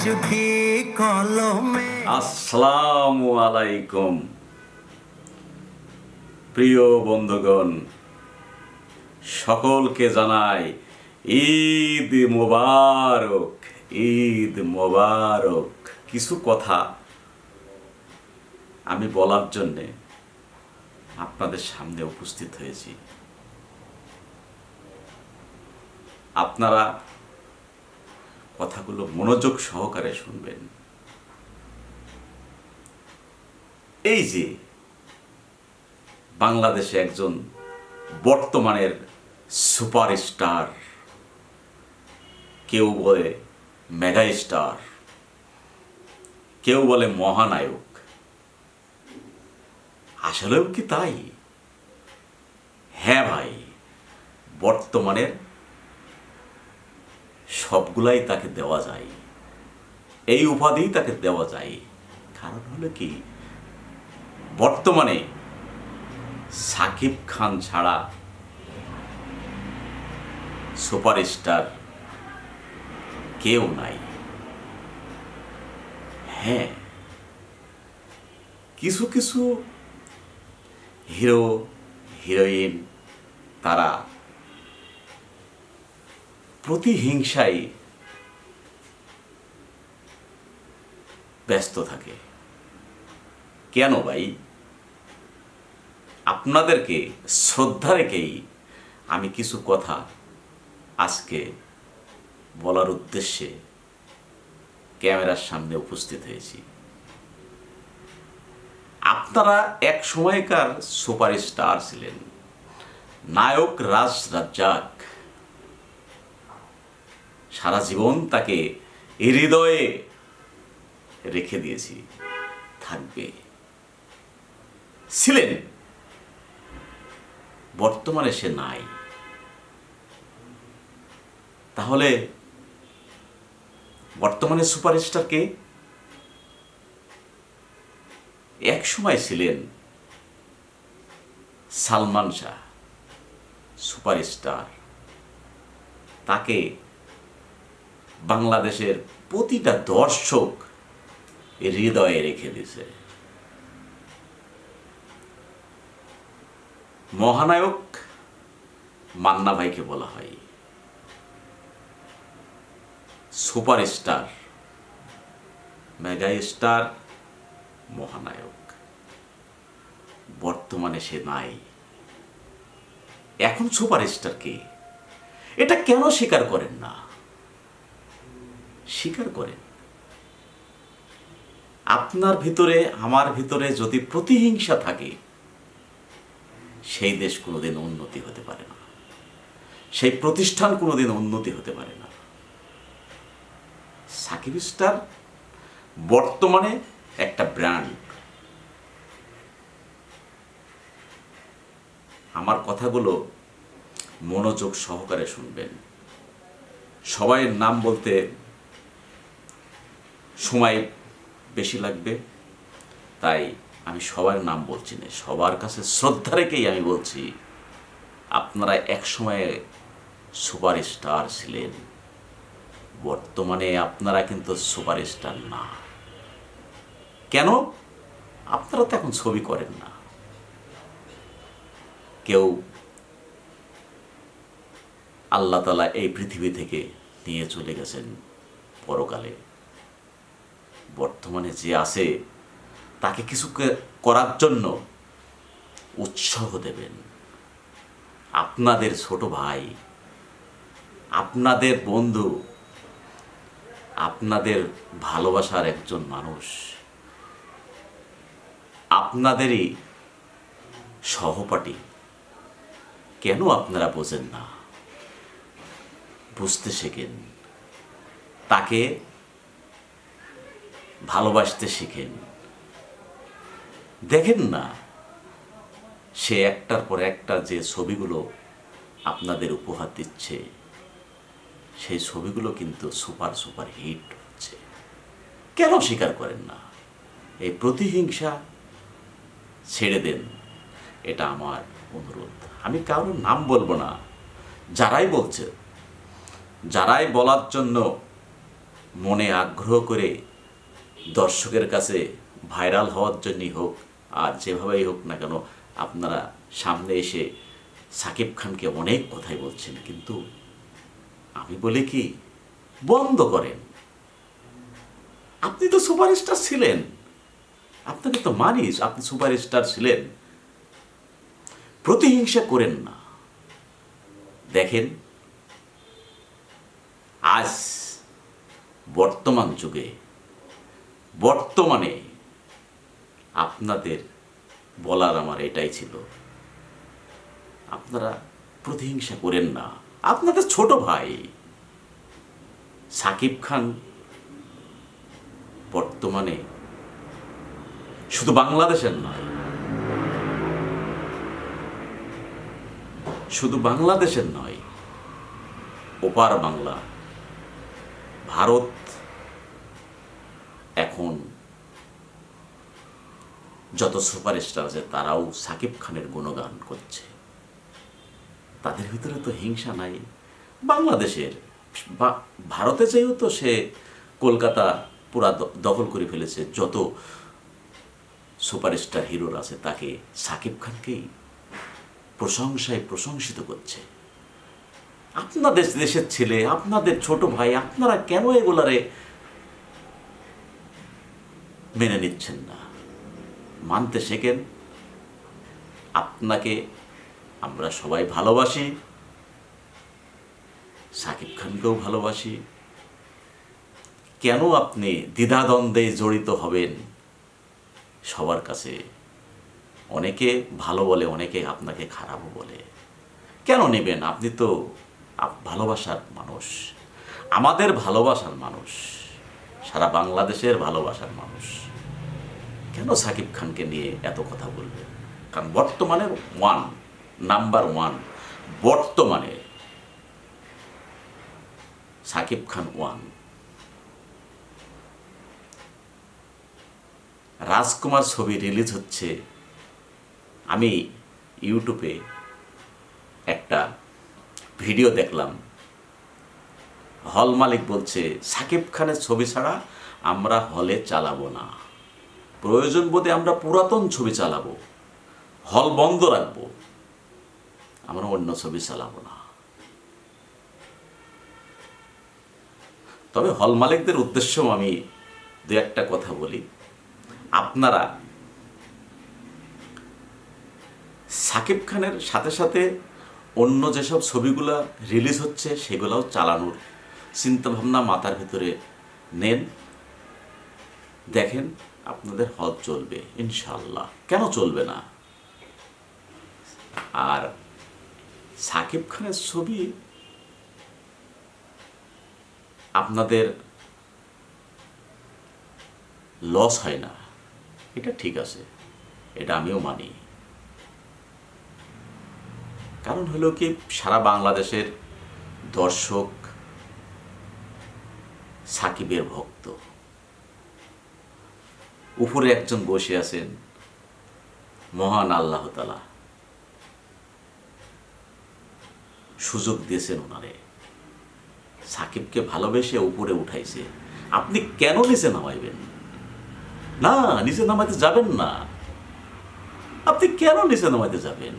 সুখী কলমে। আসসালামু আলাইকুম প্রিয় বন্ধুগণ, সকলকে জানাই ঈদ মোবারক। ঈদ মোবারক। কিছু কথা আমি বলার জন্যে আপনাদের সামনে উপস্থিত হয়েছি। আপনারা কথাগুলো মনোযোগ সহকারে শুনবেন। এই যে বাংলাদেশে একজন বর্তমানের সুপারস্টার, কেউ বলে মেগা স্টার, কেউ বলে মহানায়ক, আসলেও কি তাই? হ্যাঁ ভাই, বর্তমানের সবগুলাই তাকে দেওয়া যায়, এই উপাধিই তাকে দেওয়া যায়। কারণ হলো কি, বর্তমানে সাকিব খান ছাড়া সুপারস্টার কেউ নাই। হ্যাঁ, কিছু কিছু হিরো হিরোইন তারা প্রতিহিংসায় ব্যস্ত থাকে। কেন ভাই? আপনাদেরকে শ্রদ্ধা রেখেই আমি কিছু কথা আজকে বলার উদ্দেশ্যে ক্যামেরার সামনে উপস্থিত হয়েছি। আপনারা এক সময়কার সুপারস্টার ছিলেন, নায়ক রাজ রাজ্জাক। সারা জীবন তাকে হৃদয়ে রেখে দিয়েছি, থাকবে, ছিলেন। বর্তমানে সে নাই। তাহলে বর্তমানে সুপারস্টার কে? এক সময় ছিলেন সালমান শাহ, সুপারস্টার। তাকে বাংলাদেশের প্রতিটা দর্শক হৃদয়ে রেখে দিয়েছে। মহানায়ক মান্না ভাইকে বলা হয়, সুপারস্টার, মেগা স্টার, মহানায়ক। বর্তমানে সে নাই। এখন সুপারস্টার কে? এটা কেন স্বীকার করেন না? স্বীকার করেন। আপনার ভিতরে, আমার ভিতরে যদি প্রতিহিংসা থাকে, সেই দেশ কোনোদিন উন্নতি হতে পারে না, সেই প্রতিষ্ঠান কোনোদিন উন্নতি হতে পারে না। সাকিব স্টার বর্তমানে একটা ব্র্যান্ড। আমার কথাগুলো মনোযোগ সহকারে শুনবেন। সবাই নাম বলতে সময় বেশি লাগবে, তাই আমি সবার নাম বলছি না। সবার কাছে শ্রদ্ধা রেখেই আমি বলছি, আপনারা এক সময়ে সুপারস্টার ছিলেন, বর্তমানে আপনারা কিন্তু সুপারস্টার না। কেন? আপনারা তো এখন ছবি করেন না। কেউ আল্লাহ তাআলা এই পৃথিবী থেকে নিয়ে চলে গেছেন পরকালে। বর্তমানে যে আছে তাকে কিছু করার জন্য উৎসাহ দেবেন। আপনাদের ছোট ভাই, আপনাদের বন্ধু, আপনাদের ভালোবাসার একজন মানুষ, আপনাদেরই সহপাঠী। কেন আপনারা বোঝেন না? বুঝতে শেখেন, তাকে ভালোবাসতে শিখেন। দেখেন না, সে একটার পর একটা যে ছবিগুলো আপনাদের উপহার দিচ্ছে, সেই ছবিগুলো কিন্তু সুপার সুপার হিট হচ্ছে। কেন স্বীকার করেন না? এই প্রতিহিংসা ছেড়ে দেন, এটা আমার অনুরোধ। আমি কারোর নাম বলবো না। যারাই বলছে, যারাই বলার জন্য মনে আগ্রহ করে দর্শকের কাছে ভাইরাল হওয়ার জন্যই হোক আর যেভাবেই হোক না কেন, আপনারা সামনে এসে সাকিব খানকে অনেক কথাই বলছেন, কিন্তু আমি বলি কি, বন্ধ করেন। আপনি তো সুপারস্টার ছিলেন, আপনাকে তো মানিস, আপনি সুপারস্টার ছিলেন। প্রতিহিংসা করেন না। দেখেন, আজ বর্তমান যুগে বর্তমানে আপনাদের বলার আমার এটাই ছিল, আপনারা প্রতিহিংসা করেন না। আপনাদের ছোট ভাই সাকিব খান বর্তমানে শুধু বাংলাদেশের নয়, শুধু বাংলাদেশের নয়, ওপার বাংলা, ভারত এখন যত সুপারস্টার আছে তারাও সাকিব খানের গুণগান করছে। তাদের ভিতরে তো হিংসা নাই। বাংলাদেশের বা ভারতে যেহেতু সে কলকাতা পুরা দখল করে ফেলেছে, যত সুপারস্টার হিরোর আছে তাকে সাকিব খানকেই প্রশংসায় প্রশংসিত করছে। আপনাদের দেশের ছেলে, আপনাদের ছোট ভাই, আপনারা কেন এগুলারে মেনে নিচ্ছেন না? মানতে শেখেন। আপনাকে আমরা সবাই ভালোবাসি, সাকিব খানকেও ভালোবাসি। কেন আপনি দ্বিধাদ্বন্দ্বে জড়িত হবেন? সবার কাছে অনেকে ভালো বলে, অনেকে আপনাকে খারাপও বলে। কেন নেবেন? আপনি তো ভালোবাসার মানুষ, আমাদের ভালোবাসার মানুষ, সারা বাংলাদেশের ভালোবাসার মানুষ। কেন সাকিব খানকে নিয়ে এত কথা বলবেন? কারণ বর্তমানে নাম্বার ওয়ান, বর্তমানে সাকিব খান ওয়ান। রাজকুমার ছবি রিলিজ হচ্ছে। আমি ইউটিউবে একটা ভিডিও দেখলাম, হল মালিক বলছে সাকিব খানের ছবি ছাড়া আমরা হলে চালাবো না, প্রয়োজন বোধে আমরা পুরাতন ছবি চালাবো, হল বন্ধ রাখবো, আমরা অন্য ছবি চালাবো না। তবে হল মালিকদের উদ্দেশ্যেও আমি দু একটা কথা বলি। আপনারা সাকিব খানের সাথে সাথে অন্য যেসব ছবিগুলো রিলিজ হচ্ছে সেগুলোও চালানোর চিন্তাভাবনা মাথার ভিতরে নেন। দেখেন, আপনাদের হল চলবে ইনশাল্লাহ। কেন চলবে না? আর সাকিব খানের ছবি আপনাদের লস হয় না, এটা ঠিক আছে, এটা আমিও মানি। কারণ হলো কি, সারা বাংলাদেশের দর্শক সাকিবের ভক্ত। উপরে একজন বসে আছেন, মহান আল্লাহ তাআলা সুযোগ দিয়েছেন ওনারে, সাকিবকে ভালোবেসে উপরে উঠাইছে। আপনি কেন নিচে নামাইবেন? না, নিচে নামাইতে যাবেন না। আপনি কেন নিচে নামাইতে যাবেন?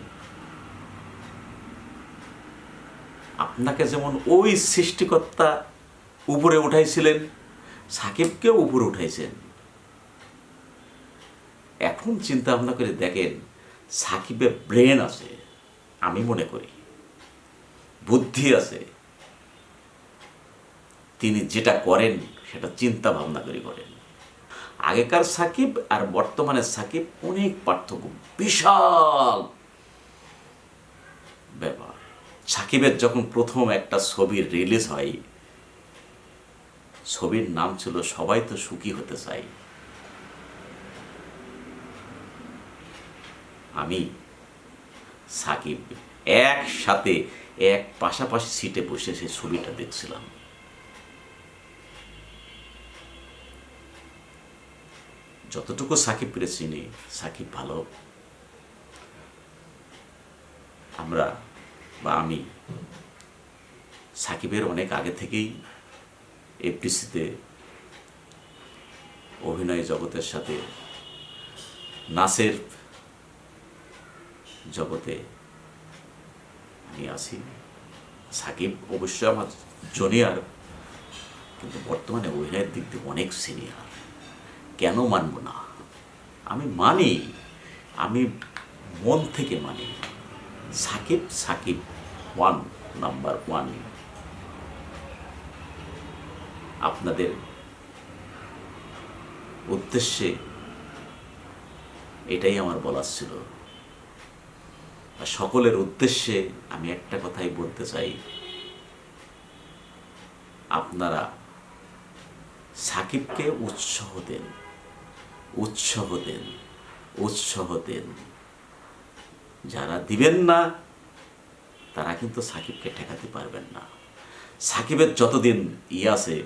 আপনাকে যেমন ওই সৃষ্টিকর্তা উপরে উঠাইছিলেন, সাকিবকেও উপরে উঠাইছেন। এখন চিন্তা ভাবনা করে দেখেন, সাকিবের ব্রেন আছে, আমি মনে করি বুদ্ধি আছে, তিনি যেটা করেন সেটা চিন্তা ভাবনা করে করেন। আগেকার সাকিব আর বর্তমানের সাকিব অনেক পার্থক্য, বিশাল ব্যাপার। সাকিবের যখন প্রথম একটা ছবির রিলিজ হয়, ছবির নাম ছিল সবাই তো সুখী হতে চাই। আমি সাকিব একসাথে এক পাশাপাশি সিটে বসে সেই ছবিটা দেখছিলাম। যতটুকু সাকিবকে চিনি, সাকিব ভালো। আমরা বা আমি সাকিবের অনেক আগে থেকেই এফডিসিতে অভিনয় জগতের সাথে নাচের জগতে আমি আছি। সাকিব অবশ্যই আমার জুনিয়র, কিন্তু বর্তমানে অভিনয়ের দিক দিয়ে অনেক সিনিয়র। কেন মানব না? আমি মানি, আমি মন থেকে মানি। সাকিব সাকিব নাম্বার 1। আপনাদের উদ্দেশ্যে এটাই আমার বলার ছিল। আর সকলের উদ্দেশ্যে আমি একটা কথাই বলতে চাই, আপনারা সাকিবকে উৎসাহ দেন, উৎসাহ দেন, উৎসাহ দেন। যারা দিবেন না তারা কিন্তু সাকিবকে ঠেকাতে পারবেন না। সাকিবের যতদিন আছে,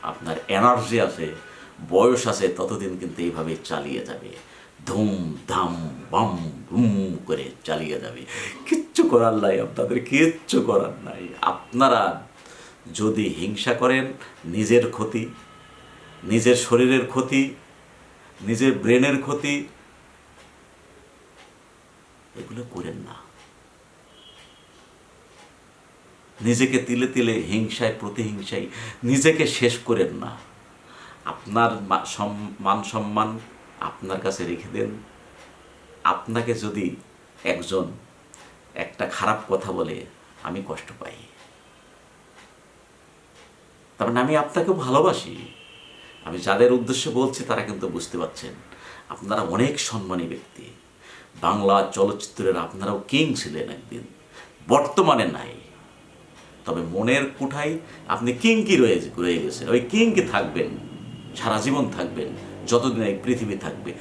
আপনার এনার্জি আছে, বয়স আছে, ততদিন কিন্তু এইভাবে চালিয়ে যাবে। ধুম ধাম বাম বুম করে চালিয়ে যাবে। কিচ্ছু করার নাই, আপনাদের কিচ্ছু করার নাই। আপনারা যদি হিংসা করেন, নিজের ক্ষতি, নিজের শরীরের ক্ষতি, নিজের ব্রেনের ক্ষতি, এগুলো করেন না। নিজেকে তিলে তিলে হিংসায় প্রতিহিংসায় নিজেকে শেষ করেন না। আপনার মান সম্মান আপনার কাছে রেখে দেন। আপনাকে যদি একজন একটা খারাপ কথা বলে, আমি কষ্ট পাই, তার মানে আমি আপনাকেও ভালোবাসি। আমি যাদের উদ্দেশ্যে বলছি তারা কিন্তু বুঝতে পারছেন, আপনারা অনেক সম্মানী ব্যক্তি। বাংলা চলচ্চিত্রের আপনারাও কিং ছিলেন একদিন, বর্তমানে নাই, তবে মনের কোঠায় আপনি কিংকি রয়ে গেছেন। ওই কিংকি থাকবেন, সারা জীবন থাকবেন, যতদিন এই পৃথিবী থাকবে।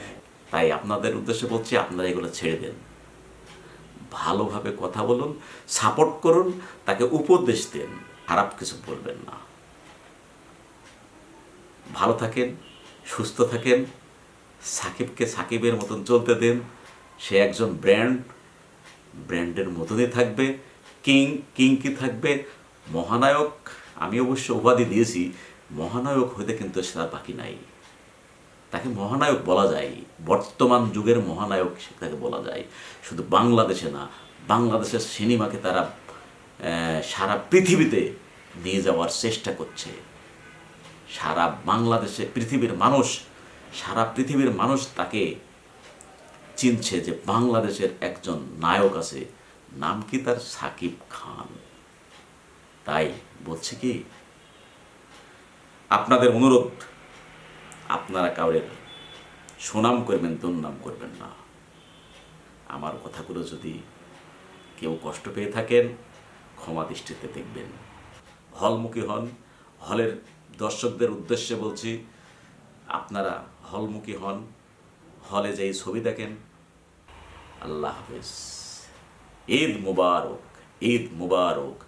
তাই আপনাদের উদ্দেশ্যে বলছি, আপনারা এগুলো ছেড়ে দেন, ভালোভাবে কথা বলুন, সাপোর্ট করুন, তাকে উপদেশ দেন, খারাপ কিছু বলবেন না। ভালো থাকেন, সুস্থ থাকেন, সাকিবকে সাকিবের মতন চলতে দেন। সে একজন ব্র্যান্ডের মতনই থাকবে, কিংকি থাকবে, মহানায়ক। আমি অবশ্য উপাধি দিয়েছি, মহানায়ক হইতে কিন্তু সেটা বাকি নাই। তাকে মহানায়ক বলা যায়, বর্তমান যুগের মহানায়ক তাকে বলা যায়। শুধু বাংলাদেশে না, বাংলাদেশের সিনেমাকে তারা সারা পৃথিবীতে নিয়ে যাওয়ার চেষ্টা করছে। সারা বাংলাদেশে সারা পৃথিবীর মানুষ তাকে চিনছে যে বাংলাদেশের একজন নায়ক আছে, নাম কি তার? সাকিব খান। তাই বলছি কি, আপনাদের অনুরোধ, আপনারা কাউরের সুনাম করবেন, দুর্নাম করবেন না। আমার কথাগুলো যদি কেউ কষ্ট পেয়ে থাকেন, ক্ষমা দৃষ্টিতে দেখবেন। হলমুখী হন। হলের দর্শকদের উদ্দেশ্যে বলছি, আপনারা হলমুখী হন, হলে যেই ছবি দেখেন। আল্লাহ হাফেজ। ঈদ মুবারক, ঈদ মুবারক।